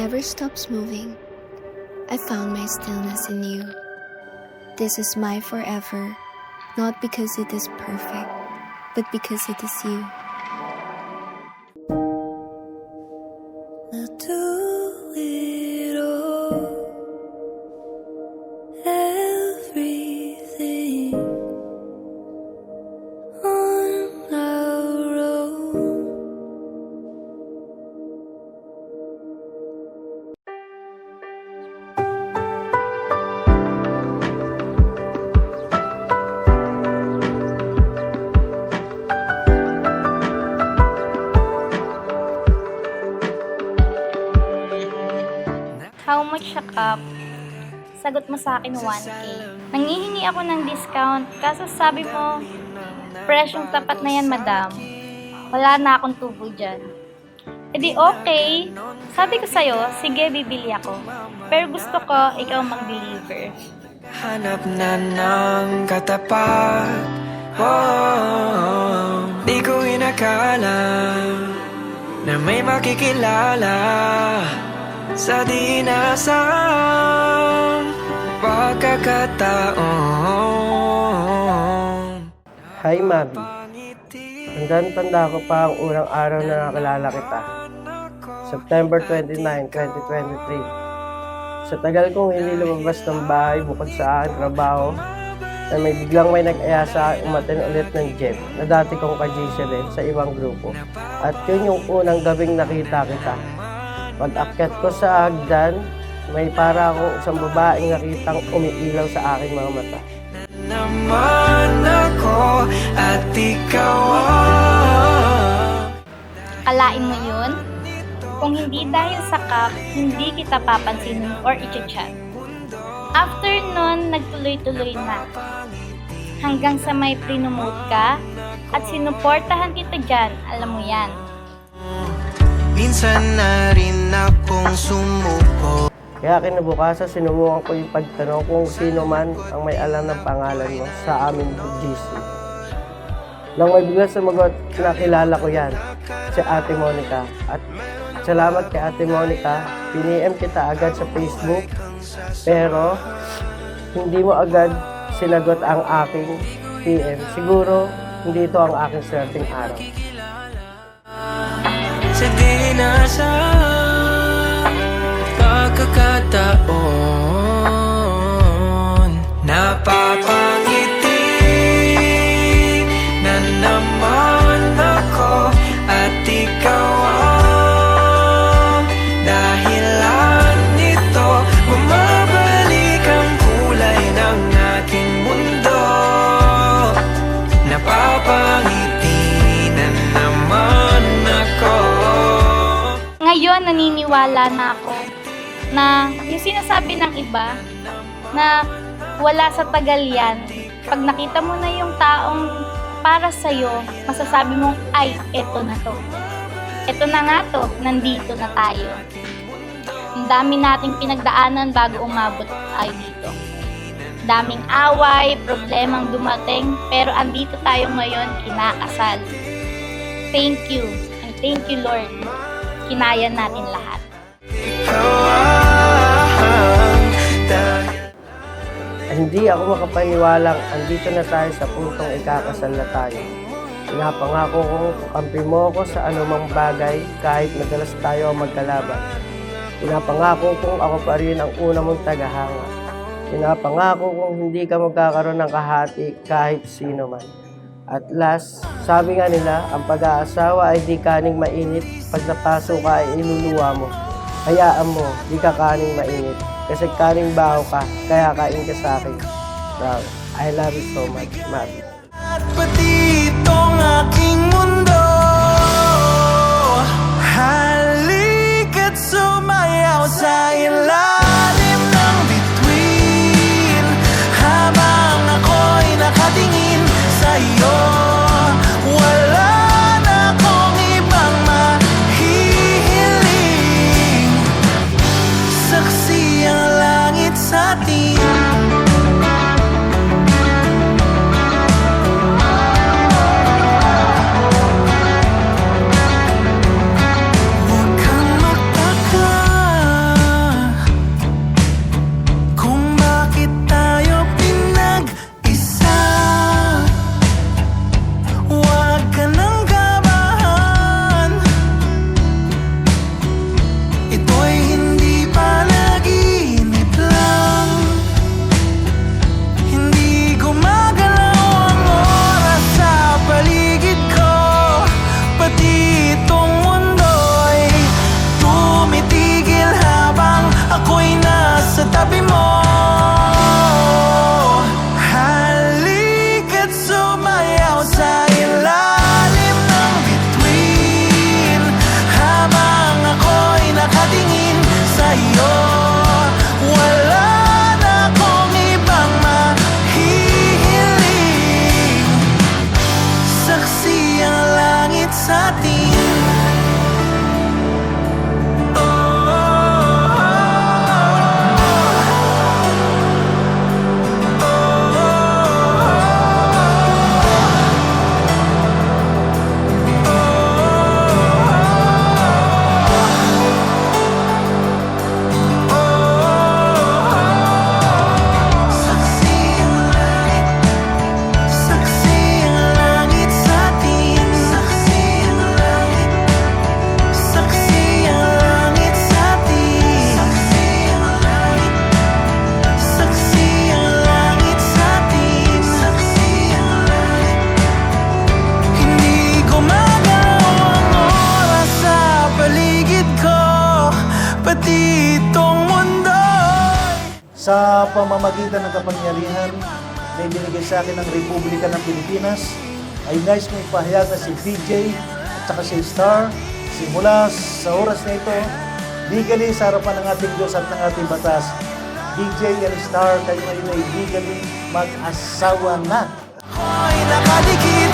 never stops moving. I found my stillness in you. This is my forever, not because it is perfect, but because it is you. I'll do it all, everything on our own. How much a cup? Sagot mo sa akin 1K. Nanghihingi ako ng discount, kaso sabi mo, presyong tapat na yan, madam. Wala na akong tubo dyan. E di okay. Sabi ko sa'yo, sige, bibili ako. Pero gusto ko, ikaw mag-deliver. Hanap na ng katapat, di ko inakala na may makikilala sa di nasang pagkakataon. Hi, Mabi. Tanda ko pa ang unang araw na nakilala kita. September 29, 2023. Sa tagal kong hindi lumabas ng bahay bukod sa aking trabaho, na biglang may nag-aya sa akin umaten ulit ng Jeff na dati kong ka-GC din sa ibang grupo. At yun yung unang gabing nakita kita. Pag-akyat ko sa hagdan, may para akong isang babaeng nakitang umiilaw sa aking mga mata. Naman ako at ikaw Kalain mo yun? Kung hindi dahil sa cup, hindi kita papansinin or i-chat. After nun, nagtuloy-tuloy na. Hanggang sa may prinomote ka at sinuportahan kita dyan, alam mo yan. minsan na rin akong sumuko. Kaya kinabukasan, sinubukan ko yung pagtanong kung sino man ang may alam ng pangalan mo sa aming GC. Nang may bigla sumagot, nakilala ko yan, si Ate Monica. At salamat kay Ate Monica, piniem kita agad sa Facebook, pero hindi mo agad sinagot ang aking PM. Siguro, hindi ito ang aking swerteng araw. Sa dinasang pagkakataon, napapangiti na naman ako at ikaw ang dahilan nito. Bumabalik ang kulay ng aking mundo, napapangiti na naman ako. Ngayon, naniniwala na ako na yung sinasabi ng iba na wala sa tagal yan, pag nakita mo na yung taong para sa'yo, masasabi mong, ay, eto na to. Eto na nga to, nandito na tayo. Ang dami nating pinagdaanan bago umabot tayo dito. Daming away, problemang dumating, pero andito tayo ngayon, kinakasal. Thank you, and thank you, Lord. Kinaya natin lahat. Hindi ako makapaniwalang andito na tayo sa puntong ikakasal na tayo. Pinapangako kong kakampi mo ako sa anumang bagay kahit madalas tayo ang magkalaban. Pinapangako kong ako pa rin ang una mong tagahanga. Pinapangako kong hindi ka magkakaroon ng kahati kahit sino man. At last, sabi nga nila, ang pag-aasawa ay di kaning mainit. Pag napasok ka ay iluluwa mo. Hayaan mo, di ka kaning mainit. Kasi kaning baho ka, kaya kain ka sa akin. Wow, I love you so much, Mabi. At pati itong aking mundo, halika't sumayaw sa ilalim ng bituin, habang ako'y nakatingin sa iyo. Wala na akong ibang mahihiling, saksi ang langit sa atin. sa atin. Sa pamamagitan ng kapangyarihan na ibinigay sa akin ng Republika ng Pilipinas, ay nais mo ipahayag na si BJ at saka si Star, simula sa oras na ito, legally sa harapan ng ating Diyos at ng ating batas, BJ and Star, kayo ngayon ay legally mag-asawa na. Ako'y nakadikit